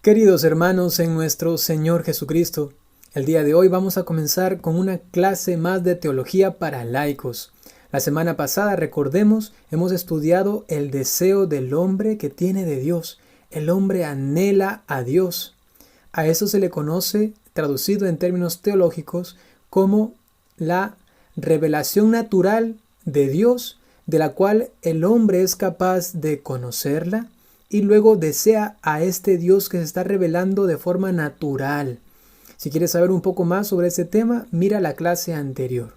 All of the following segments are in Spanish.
Queridos hermanos en nuestro Señor Jesucristo, el día de hoy vamos a comenzar con una clase más de teología para laicos. La semana pasada, recordemos, hemos estudiado el deseo del hombre que tiene de Dios. El hombre anhela a Dios. A eso se le conoce, traducido en términos teológicos, como la revelación natural de Dios, de la cual el hombre es capaz de conocerla y luego desea a este Dios que se está revelando de forma natural. Si quieres saber un poco más sobre ese tema, mira la clase anterior.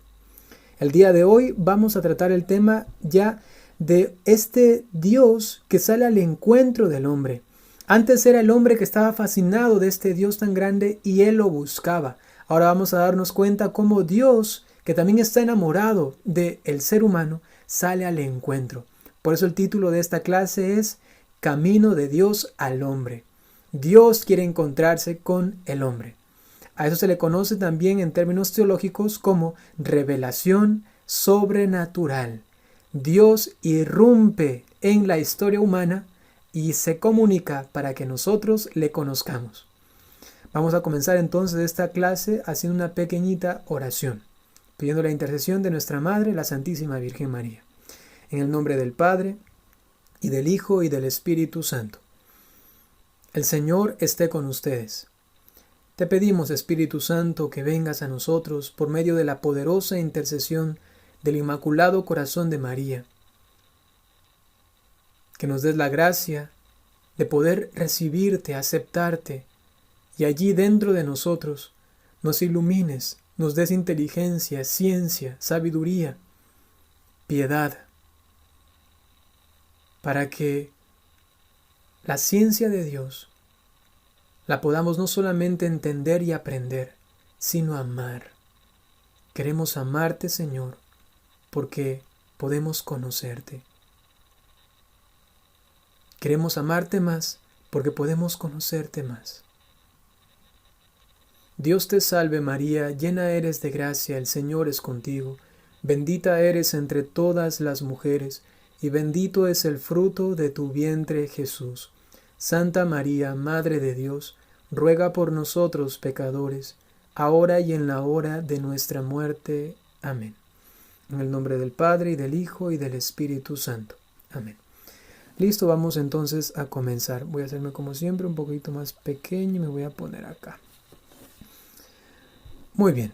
El día de hoy vamos a tratar el tema ya de este Dios que sale al encuentro del hombre. Antes era el hombre que estaba fascinado de este Dios tan grande y él lo buscaba. Ahora vamos a darnos cuenta cómo Dios, que también está enamorado del ser humano, sale al encuentro. Por eso el título de esta clase es Camino de Dios al hombre. Dios quiere encontrarse con el hombre. A eso se le conoce también en términos teológicos como revelación sobrenatural. Dios irrumpe en la historia humana y se comunica para que nosotros le conozcamos. Vamos a comenzar entonces esta clase haciendo una pequeñita oración, pidiendo la intercesión de nuestra Madre, la Santísima Virgen María. En el nombre del Padre, y del Hijo, y del Espíritu Santo. El Señor esté con ustedes. Te pedimos, Espíritu Santo, que vengas a nosotros por medio de la poderosa intercesión del Inmaculado Corazón de María. Que nos des la gracia de poder recibirte, aceptarte, y allí dentro de nosotros nos ilumines, nos des inteligencia, ciencia, sabiduría, piedad, para que la ciencia de Dios la podamos no solamente entender y aprender, sino amar. Queremos amarte, Señor, porque podemos conocerte. Queremos amarte más porque podemos conocerte más. Dios te salve María, llena eres de gracia, el Señor es contigo. Bendita eres entre todas las mujeres, y bendito es el fruto de tu vientre, Jesús. Santa María, Madre de Dios, ruega por nosotros pecadores, ahora y en la hora de nuestra muerte. Amén. En el nombre del Padre, y del Hijo, y del Espíritu Santo. Amén. Listo, vamos entonces a comenzar. Voy a hacerme como siempre un poquito más pequeño y me voy a poner acá. Muy bien.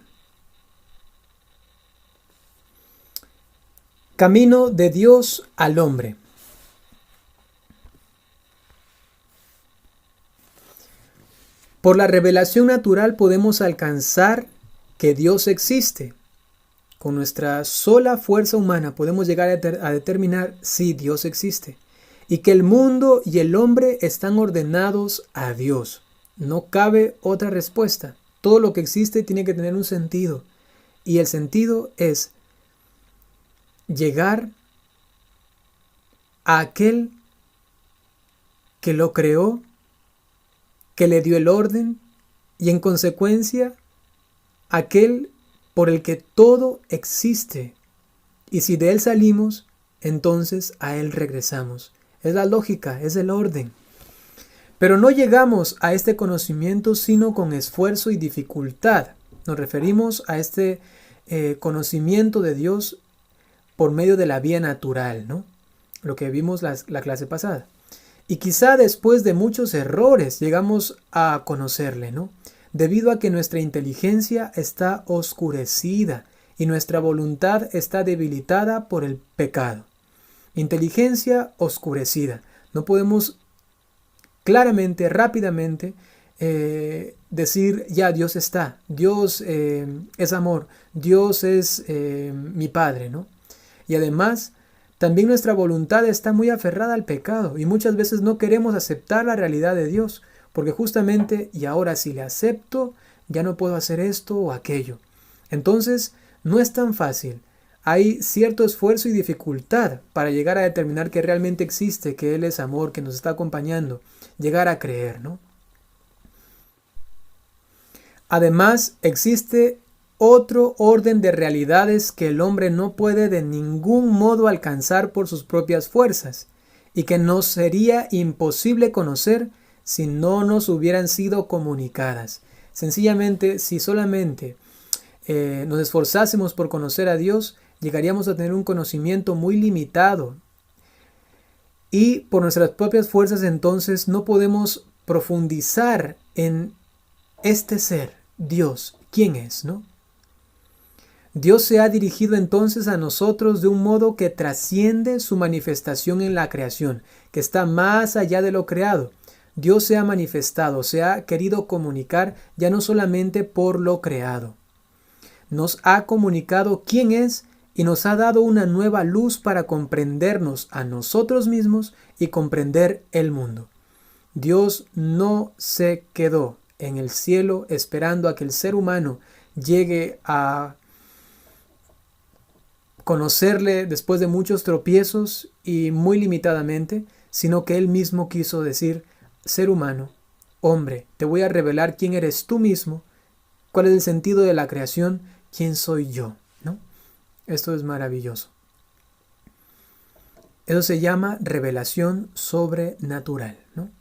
Camino de Dios al hombre. Por la revelación natural podemos alcanzar que Dios existe. Con nuestra sola fuerza humana podemos llegar a determinar si Dios existe y que el mundo y el hombre están ordenados a Dios. No cabe otra respuesta. Todo lo que existe tiene que tener un sentido y el sentido es llegar a aquel que lo creó, que le dio el orden y en consecuencia aquel por el que todo existe. Y si de él salimos, entonces a él regresamos. Es la lógica, es el orden. Pero no llegamos a este conocimiento sino con esfuerzo y dificultad. Nos referimos a este conocimiento de Dios por medio de la vía natural, ¿no? Lo que vimos la clase pasada. Y quizá después de muchos errores llegamos a conocerle, ¿no? Debido a que nuestra inteligencia está oscurecida y nuestra voluntad está debilitada por el pecado. Inteligencia oscurecida. No podemos claramente, rápidamente decir, ya Dios está, Dios es amor, Dios es mi Padre, ¿no? Y además, también nuestra voluntad está muy aferrada al pecado y muchas veces no queremos aceptar la realidad de Dios, porque justamente, y ahora si le acepto, ya no puedo hacer esto o aquello. Entonces, no es tan fácil. Hay cierto esfuerzo y dificultad para llegar a determinar que realmente existe, que Él es amor, que nos está acompañando, llegar a creer, ¿no? Además, existe otro orden de realidades que el hombre no puede de ningún modo alcanzar por sus propias fuerzas y que nos sería imposible conocer si no nos hubieran sido comunicadas. Sencillamente, si solamente nos esforzásemos por conocer a Dios, llegaríamos a tener un conocimiento muy limitado. Y por nuestras propias fuerzas entonces no podemos profundizar en este ser, Dios, ¿quién es, no? Dios se ha dirigido entonces a nosotros de un modo que trasciende su manifestación en la creación, que está más allá de lo creado. Dios se ha manifestado, se ha querido comunicar ya no solamente por lo creado. Nos ha comunicado quién es y nos ha dado una nueva luz para comprendernos a nosotros mismos y comprender el mundo. Dios no se quedó en el cielo esperando a que el ser humano llegue a conocerle después de muchos tropiezos y muy limitadamente, sino que Él mismo quiso decir: ser humano, hombre, te voy a revelar quién eres tú mismo, cuál es el sentido de la creación, quién soy yo, ¿no? Esto es maravilloso. Eso se llama revelación sobrenatural, ¿no?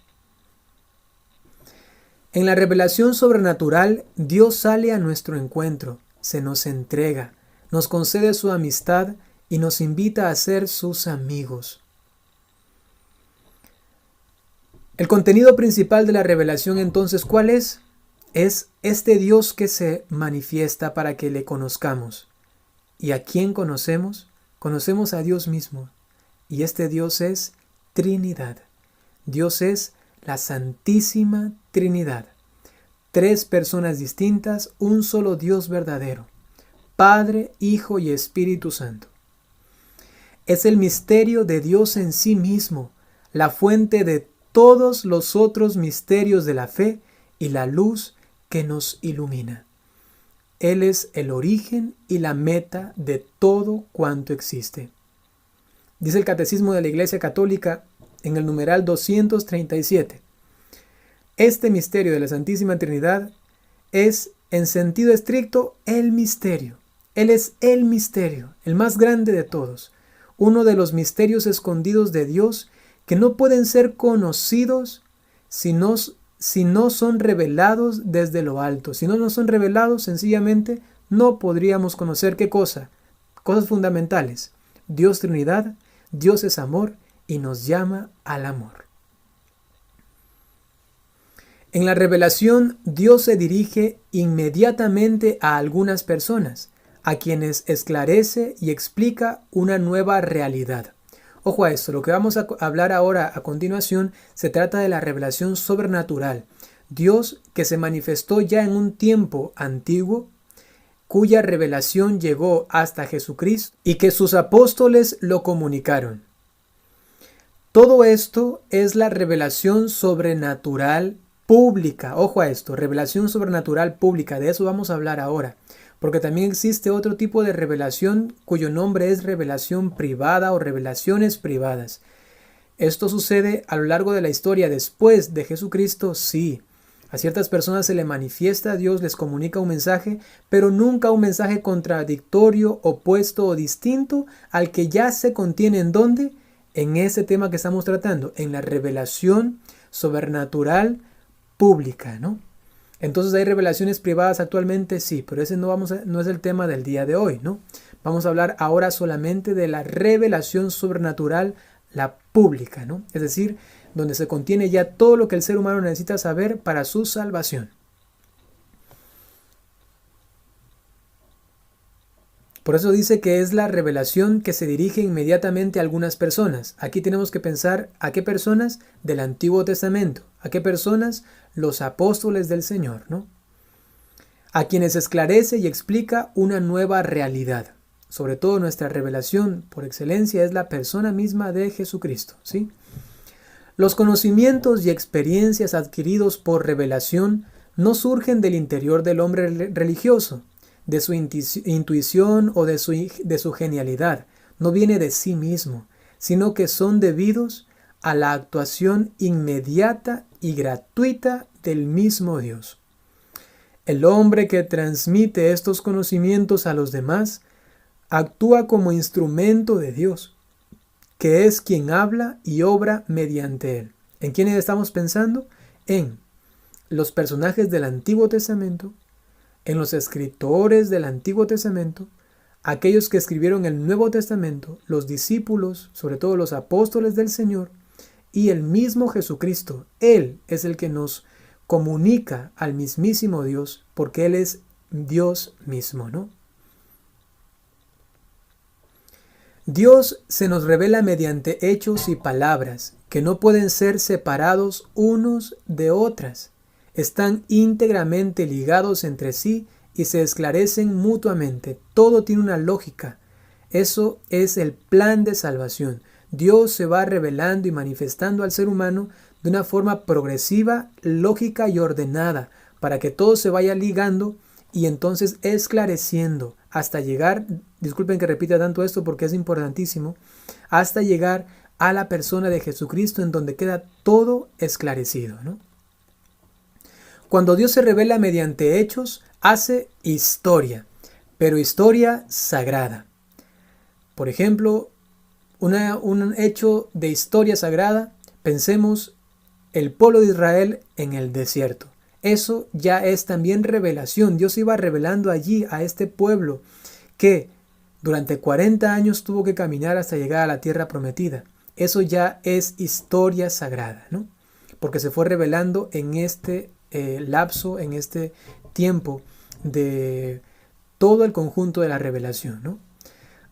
En la revelación sobrenatural, Dios sale a nuestro encuentro, se nos entrega, nos concede su amistad y nos invita a ser sus amigos. El contenido principal de la revelación entonces, ¿cuál es? Es este Dios que se manifiesta para que le conozcamos. ¿Y a quién conocemos? Conocemos a Dios mismo. Y este Dios es Trinidad. Dios es la Santísima Trinidad. 3 personas distintas, un solo Dios verdadero. Padre, Hijo y Espíritu Santo. Es el misterio de Dios en sí mismo, la fuente de todos los otros misterios de la fe y la luz que nos ilumina. Él es el origen y la meta de todo cuanto existe. Dice el Catecismo de la Iglesia Católica en el numeral 237. Este misterio de la Santísima Trinidad es, en sentido estricto, el misterio. Él es el misterio, el más grande de todos, uno de los misterios escondidos de Dios que no pueden ser conocidos si no son revelados desde lo alto. Si no nos son revelados, sencillamente no podríamos conocer ¿qué cosa? Cosas fundamentales. Dios Trinidad, Dios es amor y nos llama al amor. En la revelación, Dios se dirige inmediatamente a algunas personas, a quienes esclarece y explica una nueva realidad. Ojo a esto, lo que vamos a hablar ahora a continuación se trata de la revelación sobrenatural. Dios que se manifestó ya en un tiempo antiguo, cuya revelación llegó hasta Jesucristo y que sus apóstoles lo comunicaron. Todo esto es la revelación sobrenatural pública. Ojo a esto, revelación sobrenatural pública, de eso vamos a hablar ahora. Porque también existe otro tipo de revelación cuyo nombre es revelación privada o revelaciones privadas. ¿Esto sucede a lo largo de la historia después de Jesucristo? Sí. A ciertas personas se le manifiesta a Dios, les comunica un mensaje, pero nunca un mensaje contradictorio, opuesto o distinto al que ya se contiene ¿en dónde? En ese tema que estamos tratando, en la revelación sobrenatural pública, ¿no? Entonces, ¿hay revelaciones privadas actualmente? Sí, pero ese no es el tema del día de hoy, ¿no? Vamos a hablar ahora solamente de la revelación sobrenatural, la pública, ¿no? Es decir, donde se contiene ya todo lo que el ser humano necesita saber para su salvación. Por eso dice que es la revelación que se dirige inmediatamente a algunas personas. Aquí tenemos que pensar a qué personas del Antiguo Testamento, a qué personas los apóstoles del Señor, ¿no? A quienes esclarece y explica una nueva realidad. Sobre todo nuestra revelación por excelencia es la persona misma de Jesucristo, ¿sí? Los conocimientos y experiencias adquiridos por revelación no surgen del interior del hombre religioso, de su intuición o de su genialidad, no viene de sí mismo, sino que son debidos a la actuación inmediata y gratuita del mismo Dios. El hombre que transmite estos conocimientos a los demás actúa como instrumento de Dios, que es quien habla y obra mediante él. ¿En quién estamos pensando? en los personajes del Antiguo Testamento, en los escritores del Antiguo Testamento, aquellos que escribieron el Nuevo Testamento, los discípulos, sobre todo los apóstoles del Señor, y el mismo Jesucristo. Él es el que nos comunica al mismísimo Dios, porque Él es Dios mismo, ¿no? Dios se nos revela mediante hechos y palabras que no pueden ser separados unos de otras. Están íntegramente ligados entre sí y se esclarecen mutuamente. Todo tiene una lógica. Eso es el plan de salvación. Dios se va revelando y manifestando al ser humano de una forma progresiva, lógica y ordenada, para que todo se vaya ligando y entonces esclareciendo hasta llegar, disculpen que repita tanto esto porque es importantísimo, hasta llegar a la persona de Jesucristo en donde queda todo esclarecido, ¿no? Cuando Dios se revela mediante hechos, hace historia, pero historia sagrada. Por ejemplo, un hecho de historia sagrada, pensemos el pueblo de Israel en el desierto. Eso ya es también revelación. Dios iba revelando allí a este pueblo que durante 40 años tuvo que caminar hasta llegar a la tierra prometida. Eso ya es historia sagrada, ¿no? Porque se fue revelando en este lapso, en este tiempo de todo el conjunto de la revelación, ¿no?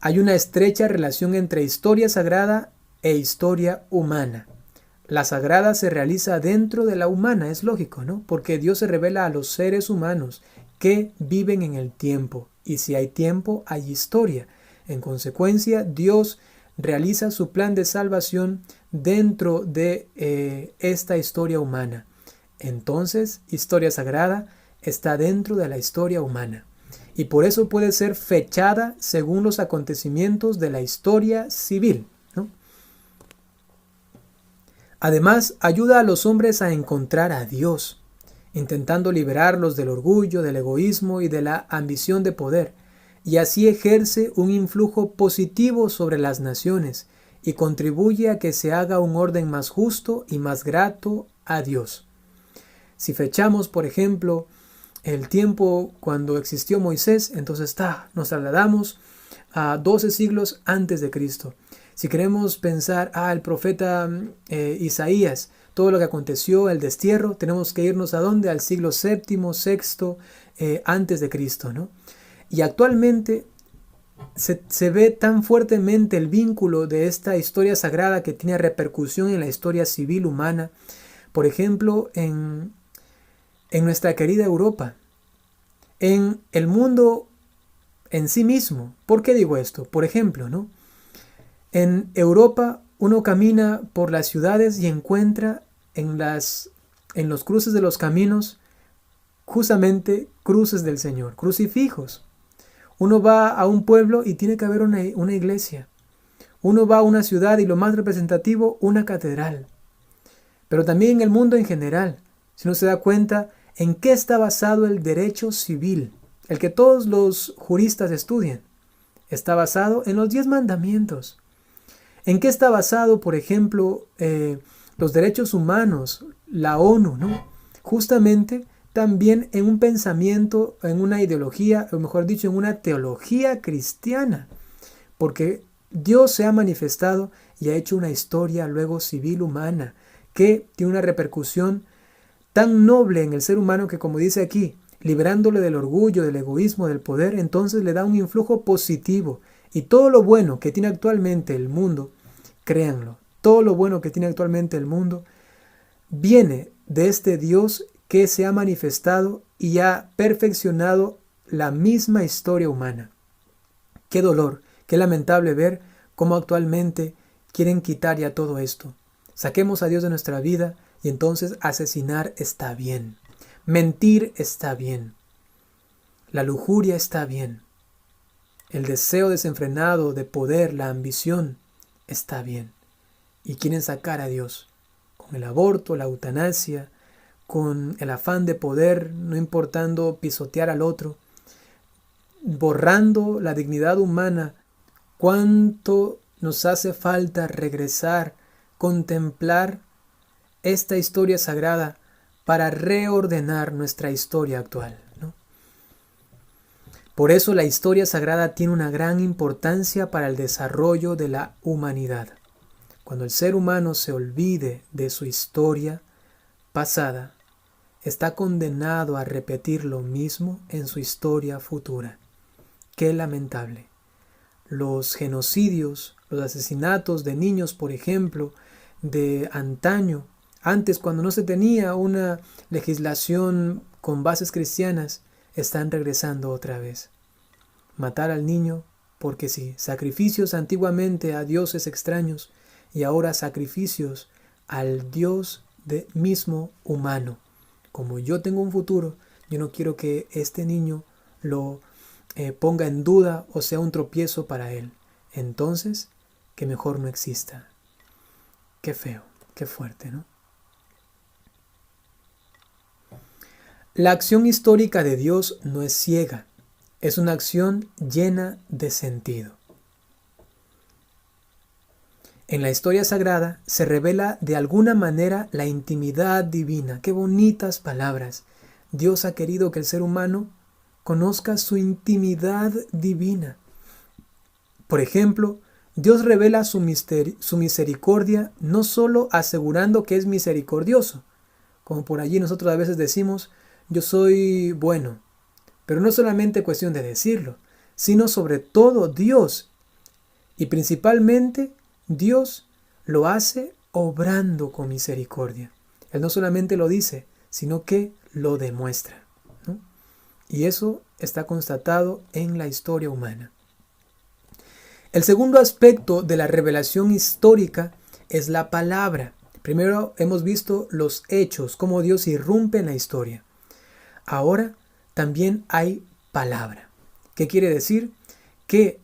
Hay una estrecha relación entre historia sagrada e historia humana. La sagrada se realiza dentro de la humana, es lógico, ¿no? Porque Dios se revela a los seres humanos que viven en el tiempo. Y si hay tiempo, hay historia. En consecuencia, Dios realiza su plan de salvación dentro de esta historia humana. Entonces, historia sagrada está dentro de la historia humana. Y por eso puede ser fechada según los acontecimientos de la historia civil, ¿no? Además, ayuda a los hombres a encontrar a Dios, intentando liberarlos del orgullo, del egoísmo y de la ambición de poder, y así ejerce un influjo positivo sobre las naciones y contribuye a que se haga un orden más justo y más grato a Dios. Si fechamos, por ejemplo, el tiempo cuando existió Moisés, entonces nos trasladamos a 12 siglos antes de Cristo. Si queremos pensar, el profeta Isaías, todo lo que aconteció, el destierro, tenemos que irnos ¿a dónde? Al siglo VII, VI, antes de Cristo, ¿no? Y actualmente se ve tan fuertemente el vínculo de esta historia sagrada que tiene repercusión en la historia civil humana, por ejemplo, en nuestra querida Europa, en el mundo en sí mismo. ¿Por qué digo esto? Por ejemplo, ¿no? En Europa uno camina por las ciudades y encuentra en los cruces de los caminos justamente cruces del Señor, crucifijos. Uno va a un pueblo y tiene que haber una iglesia. Uno va a una ciudad y lo más representativo, una catedral. Pero también en el mundo en general, si uno se da cuenta, ¿en qué está basado el derecho civil? El que todos los juristas estudian. Está basado en los 10 mandamientos. ¿En qué está basado, por ejemplo, los derechos humanos, la ONU, ¿no? Justamente también en un pensamiento, en una ideología, o mejor dicho, en una teología cristiana. Porque Dios se ha manifestado y ha hecho una historia luego civil humana que tiene una repercusión tan noble en el ser humano que, como dice aquí, liberándole del orgullo, del egoísmo, del poder, entonces le da un influjo positivo. Y todo lo bueno que tiene actualmente el mundo, créanlo, todo lo bueno que tiene actualmente el mundo viene de este Dios que se ha manifestado y ha perfeccionado la misma historia humana. Qué dolor, qué lamentable ver cómo actualmente quieren quitar ya todo esto. Saquemos a Dios de nuestra vida y entonces asesinar está bien. Mentir está bien. La lujuria está bien. El deseo desenfrenado de poder, la ambición, está bien. Y quieren sacar a Dios con el aborto, la eutanasia, con el afán de poder, no importando pisotear al otro, borrando la dignidad humana. ¿Cuánto nos hace falta regresar, contemplar esta historia sagrada para reordenar nuestra historia actual, ¿no? Por eso la historia sagrada tiene una gran importancia para el desarrollo de la humanidad. Cuando el ser humano se olvide de su historia pasada, está condenado a repetir lo mismo en su historia futura. Qué lamentable. Los genocidios, los asesinatos de niños, por ejemplo, de antaño, antes cuando no se tenía una legislación con bases cristianas, están regresando otra vez. Matar al niño porque sí, sacrificios antiguamente a dioses extraños y ahora sacrificios al Dios mismo humano. Como yo tengo un futuro, yo no quiero que este niño lo ponga en duda o sea un tropiezo para él. Entonces, que mejor no exista. Qué feo, qué fuerte, ¿no? La acción histórica de Dios no es ciega, es una acción llena de sentido. En la historia sagrada se revela de alguna manera la intimidad divina. ¡Qué bonitas palabras! Dios ha querido que el ser humano conozca su intimidad divina. Por ejemplo, Dios revela su misericordia no solo asegurando que es misericordioso, como por allí nosotros a veces decimos, yo soy bueno, pero no solamente cuestión de decirlo, sino sobre todo Dios, y principalmente Dios lo hace obrando con misericordia. Él no solamente lo dice, sino que lo demuestra, ¿no? Y eso está constatado en la historia humana. El segundo aspecto de la revelación histórica es la palabra. Primero hemos visto los hechos, cómo Dios irrumpe en la historia. Ahora también hay palabra. ¿Qué quiere decir? Que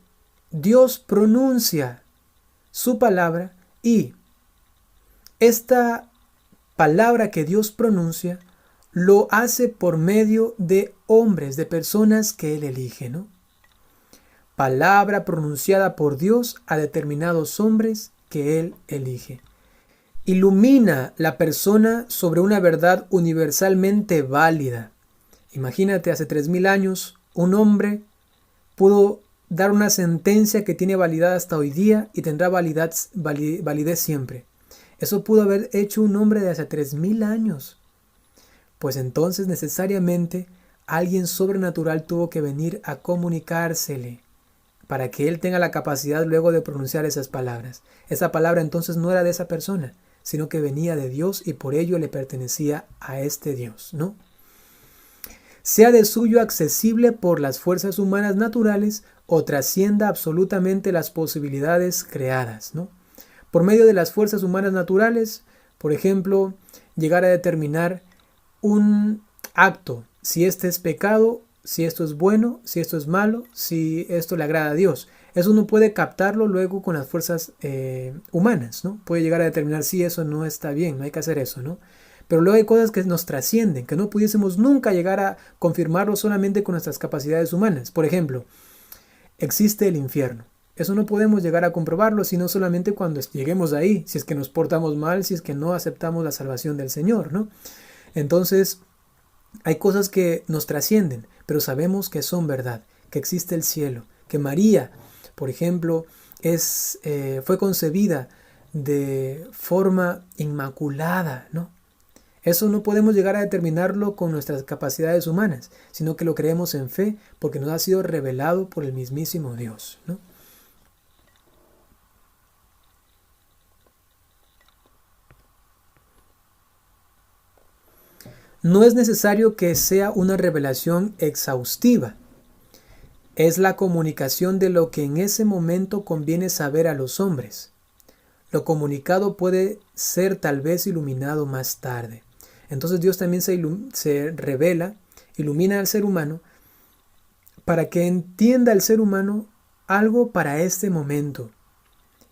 Dios pronuncia su palabra y esta palabra que Dios pronuncia lo hace por medio de hombres, de personas que Él elige, ¿no? Palabra pronunciada por Dios a determinados hombres que Él elige. Ilumina la persona sobre una verdad universalmente válida. Imagínate, hace 3000 años, un hombre pudo dar una sentencia que tiene validad hasta hoy día y tendrá validez siempre. Eso pudo haber hecho un hombre de hace 3000 años. Pues entonces necesariamente alguien sobrenatural tuvo que venir a comunicársele para que él tenga la capacidad luego de pronunciar esas palabras. Esa palabra entonces no era de esa persona, sino que venía de Dios y por ello le pertenecía a este Dios, ¿no? Sea de suyo accesible por las fuerzas humanas naturales o trascienda absolutamente las posibilidades creadas, ¿no? Por medio de las fuerzas humanas naturales, por ejemplo, llegar a determinar un acto, si este es pecado, si esto es bueno, si esto es malo, si esto le agrada a Dios. Eso uno puede captarlo luego con las fuerzas humanas, ¿no? Puede llegar a determinar si eso no está bien, no hay que hacer eso, ¿no? Pero luego hay cosas que nos trascienden, que no pudiésemos nunca llegar a confirmarlo solamente con nuestras capacidades humanas. Por ejemplo, existe el infierno. Eso no podemos llegar a comprobarlo, sino solamente cuando lleguemos ahí, si es que nos portamos mal, si es que no aceptamos la salvación del Señor, ¿no? Entonces, hay cosas que nos trascienden, pero sabemos que son verdad, que existe el cielo, que María, por ejemplo, fue concebida de forma inmaculada, ¿no? Eso no podemos llegar a determinarlo con nuestras capacidades humanas, sino que lo creemos en fe porque nos ha sido revelado por el mismísimo Dios, ¿no? No es necesario que sea una revelación exhaustiva. Es la comunicación de lo que en ese momento conviene saber a los hombres. Lo comunicado puede ser tal vez iluminado más tarde. Entonces Dios también se revela, ilumina al ser humano para que entienda el ser humano algo para este momento,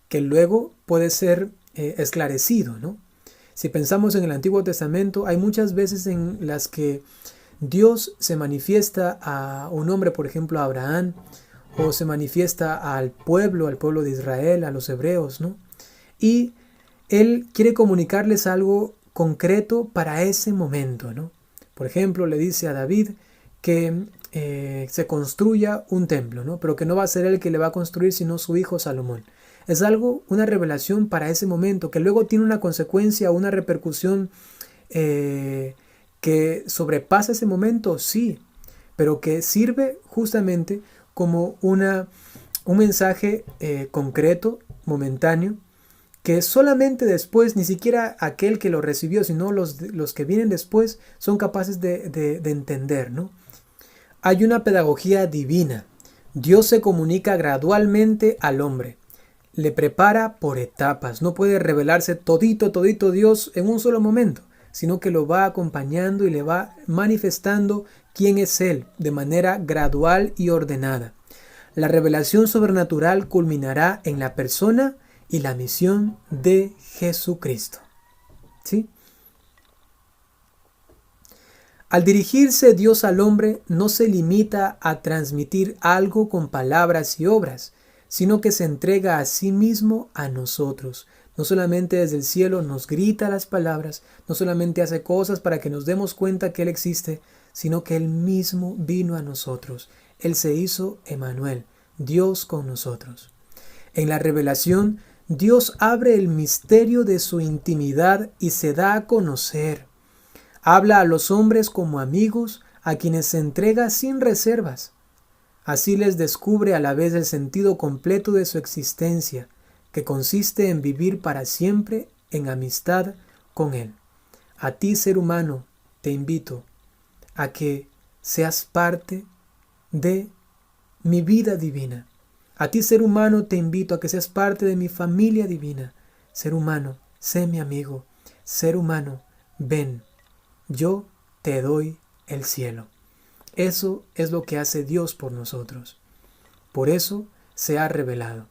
que luego puede ser esclarecido, ¿no? Si pensamos en el Antiguo Testamento, hay muchas veces en las que Dios se manifiesta a un hombre, por ejemplo a Abraham, o se manifiesta al pueblo de Israel, a los hebreos, ¿no? Y Él quiere comunicarles algo concreto para ese momento, ¿no? Por ejemplo, le dice a David que se construya un templo, ¿no? Pero que no va a ser él que le va a construir, sino su hijo Salomón. Es algo, una revelación para ese momento, que luego tiene una consecuencia, una repercusión que sobrepasa ese momento, sí, pero que sirve justamente como un mensaje concreto, momentáneo, que solamente después, ni siquiera aquel que lo recibió, sino los que vienen después, son capaces de entender, ¿no? Hay una pedagogía divina. Dios se comunica gradualmente al hombre. Le prepara por etapas. No puede revelarse todito Dios en un solo momento, sino que lo va acompañando y le va manifestando quién es Él de manera gradual y ordenada. La revelación sobrenatural culminará en la persona y la misión de Jesucristo. ¿Sí? Al dirigirse Dios al hombre, no se limita a transmitir algo con palabras y obras, sino que se entrega a sí mismo a nosotros. No solamente desde el cielo nos grita las palabras, no solamente hace cosas para que nos demos cuenta que Él existe, sino que Él mismo vino a nosotros. Él se hizo Emmanuel, Dios con nosotros. En la revelación, Dios abre el misterio de su intimidad y se da a conocer. Habla a los hombres como amigos a quienes se entrega sin reservas. Así les descubre a la vez el sentido completo de su existencia, que consiste en vivir para siempre en amistad con Él. A ti, ser humano, te invito a que seas parte de mi vida divina. A ti, ser humano, te invito a que seas parte de mi familia divina. Ser humano, sé mi amigo. Ser humano, ven. Yo te doy el cielo. Eso es lo que hace Dios por nosotros. Por eso se ha revelado.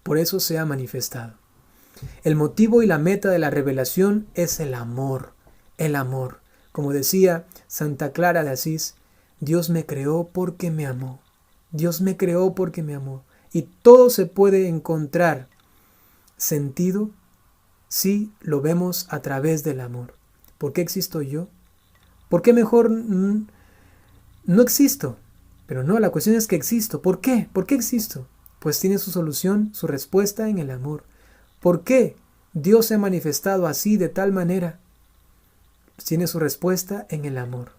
Por eso se ha manifestado. El motivo y la meta de la revelación es el amor. El amor. Como decía Santa Clara de Asís, Dios me creó porque me amó. Dios me creó porque me amó. Y todo se puede encontrar sentido si lo vemos a través del amor. ¿Por qué existo yo? ¿Por qué mejor no existo? Pero no, la cuestión es que existo. ¿Por qué? ¿Por qué existo? Pues tiene su solución, su respuesta en el amor. ¿Por qué Dios se ha manifestado así de tal manera? Tiene su respuesta en el amor.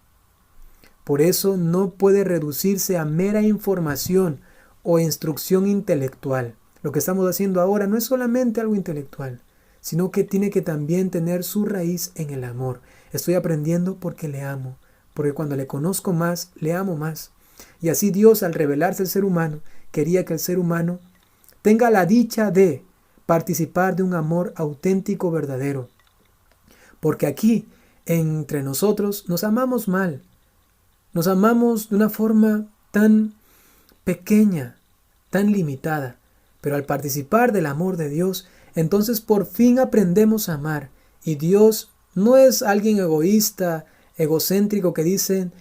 Por eso no puede reducirse a mera información o instrucción intelectual. Lo que estamos haciendo ahora no es solamente algo intelectual, sino que tiene que también tener su raíz en el amor. Estoy aprendiendo porque le amo, porque cuando le conozco más, le amo más. Y así Dios, al revelarse al ser humano, quería que el ser humano tenga la dicha de participar de un amor auténtico, verdadero. Porque aquí, entre nosotros, nos amamos mal. Nos amamos de una forma tan pequeña, tan limitada. Pero al participar del amor de Dios, entonces por fin aprendemos a amar. Y Dios no es alguien egoísta, egocéntrico que dice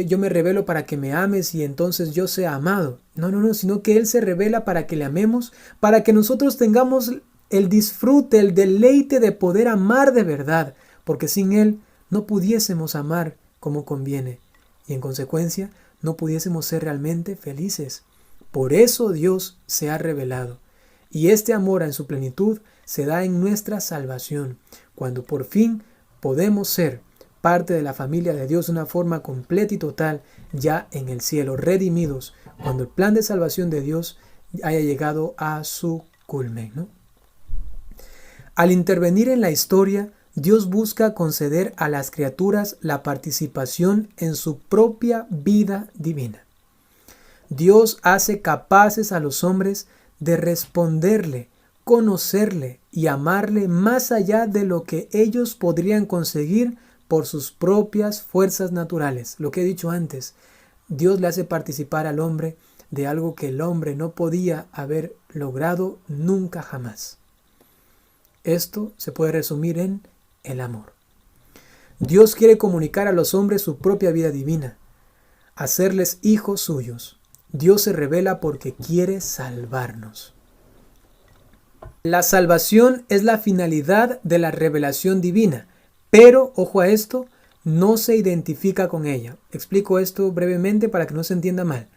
yo me revelo para que me ames y entonces yo sea amado. No, sino que Él se revela para que le amemos, para que nosotros tengamos el disfrute, el deleite de poder amar de verdad, porque sin Él no pudiésemos amar como conviene y en consecuencia no pudiésemos ser realmente felices. Por eso Dios se ha revelado. Y este amor en su plenitud se da en nuestra salvación, cuando por fin podemos ser parte de la familia de Dios de una forma completa y total ya en el cielo, redimidos, cuando el plan de salvación de Dios haya llegado a su culmen, ¿no? Al intervenir en la historia, Dios busca conceder a las criaturas la participación en su propia vida divina. Dios hace capaces a los hombres de responderle, conocerle y amarle más allá de lo que ellos podrían conseguir por sus propias fuerzas naturales. Lo que he dicho antes, Dios le hace participar al hombre de algo que el hombre no podía haber logrado nunca jamás. Esto se puede resumir en el amor. Dios quiere comunicar a los hombres su propia vida divina, hacerles hijos suyos. Dios se revela porque quiere salvarnos. La salvación es la finalidad de la revelación divina, pero, ojo a esto, no se identifica con ella. Explico esto brevemente para que no se entienda mal.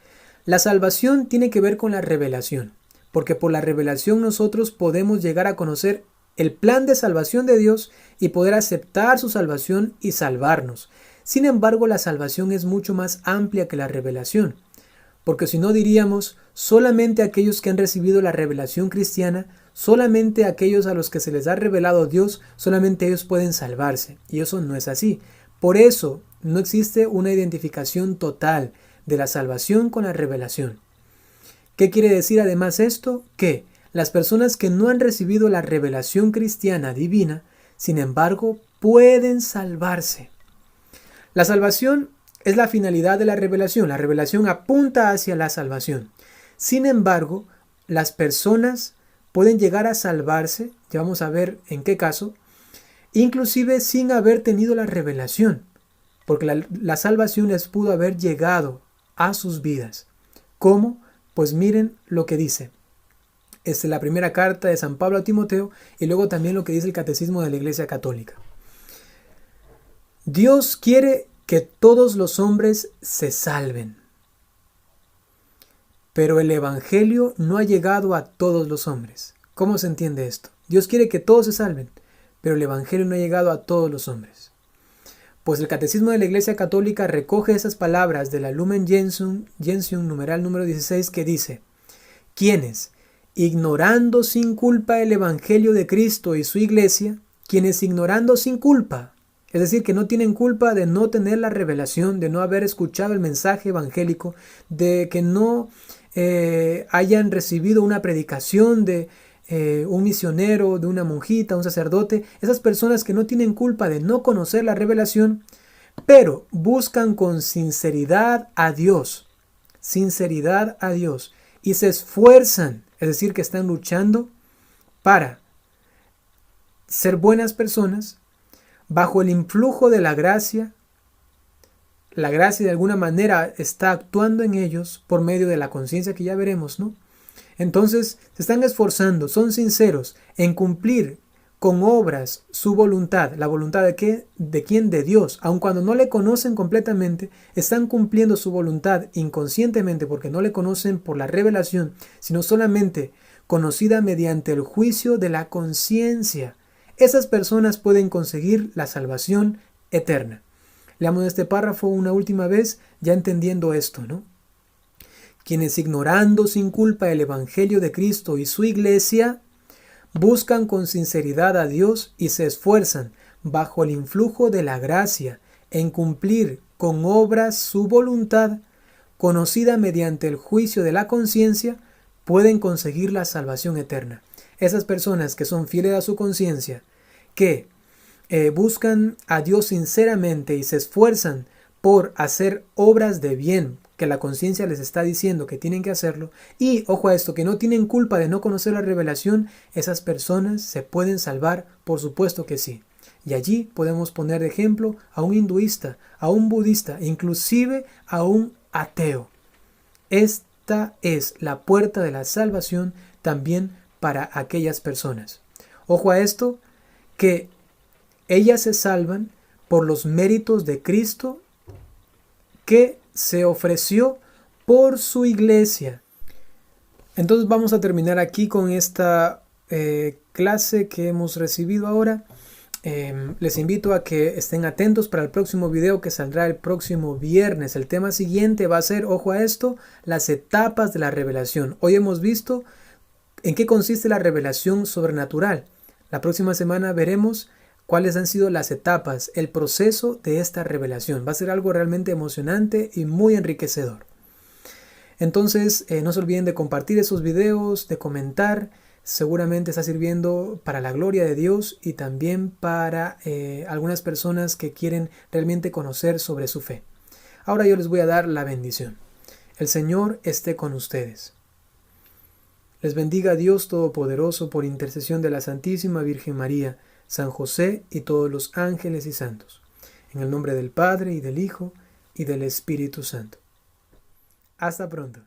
La salvación tiene que ver con la revelación, porque por la revelación nosotros podemos llegar a conocer el plan de salvación de Dios y poder aceptar su salvación y salvarnos. Sin embargo, la salvación es mucho más amplia que la revelación, porque si no diríamos solamente aquellos que han recibido la revelación cristiana, solamente aquellos a los que se les ha revelado Dios, solamente ellos pueden salvarse, y eso no es así. Por eso no existe una identificación total de la salvación con la revelación. ¿Qué quiere decir además esto? Que las personas que no han recibido la revelación cristiana divina, sin embargo, pueden salvarse. La salvación es la finalidad de la revelación. La revelación apunta hacia la salvación. Sin embargo, las personas pueden llegar a salvarse, ya vamos a ver en qué caso, inclusive sin haber tenido la revelación, porque la salvación les pudo haber llegado a sus vidas. ¿Cómo? Pues miren lo que dice. Es la primera carta de San Pablo a Timoteo y luego también lo que dice el Catecismo de la Iglesia Católica. Dios quiere que todos los hombres se salven, pero el Evangelio no ha llegado a todos los hombres. ¿Cómo se entiende esto? Dios quiere que todos se salven, pero el Evangelio no ha llegado a todos los hombres. Pues el Catecismo de la Iglesia Católica recoge esas palabras de la Lumen Gentium, numeral número 16, que dice: quienes, ignorando sin culpa el Evangelio de Cristo y su Iglesia, quienes ignorando sin culpa, es decir, que no tienen culpa de no tener la revelación, de no haber escuchado el mensaje evangélico, de que no hayan recibido una predicación de un misionero, de una monjita, un sacerdote, esas personas que no tienen culpa de no conocer la revelación, pero buscan con sinceridad a Dios, y se esfuerzan, es decir, que están luchando para ser buenas personas, bajo el influjo de la gracia de alguna manera está actuando en ellos por medio de la conciencia que ya veremos, ¿no? Entonces se están esforzando, son sinceros en cumplir con obras su voluntad. ¿La voluntad de qué? ¿De quién? De Dios. Aun cuando no le conocen completamente, están cumpliendo su voluntad inconscientemente porque no le conocen por la revelación, sino solamente conocida mediante el juicio de la conciencia. Esas personas pueden conseguir la salvación eterna. Leamos este párrafo una última vez, ya entendiendo esto, ¿no? Quienes ignorando sin culpa el Evangelio de Cristo y su Iglesia, buscan con sinceridad a Dios y se esfuerzan, bajo el influjo de la gracia, en cumplir con obras su voluntad, conocida mediante el juicio de la conciencia, pueden conseguir la salvación eterna. Esas personas que son fieles a su conciencia, que buscan a Dios sinceramente y se esfuerzan por hacer obras de bien que la conciencia les está diciendo que tienen que hacerlo, y ojo a esto, que no tienen culpa de no conocer la revelación, esas personas se pueden salvar, por supuesto que sí. Y allí podemos poner de ejemplo a un hinduista, a un budista, inclusive a un ateo. Esta es la puerta de la salvación también para aquellas personas. Ojo a esto, que ellas se salvan por los méritos de Cristo que se ofreció por su iglesia. Entonces vamos a terminar aquí con esta clase que hemos recibido ahora. Les invito a que estén atentos para el próximo video que saldrá el próximo viernes. El tema siguiente va a ser, ojo a esto, las etapas de la revelación. Hoy hemos visto en qué consiste la revelación sobrenatural. La próxima semana veremos cuáles han sido las etapas, el proceso de esta revelación. Va a ser algo realmente emocionante y muy enriquecedor. Entonces, no se olviden de compartir esos videos, de comentar. Seguramente está sirviendo para la gloria de Dios y también para algunas personas que quieren realmente conocer sobre su fe. Ahora yo les voy a dar la bendición. El Señor esté con ustedes. Les bendiga Dios Todopoderoso por intercesión de la Santísima Virgen María, San José y todos los ángeles y santos. En el nombre del Padre y del Hijo y del Espíritu Santo. Hasta pronto.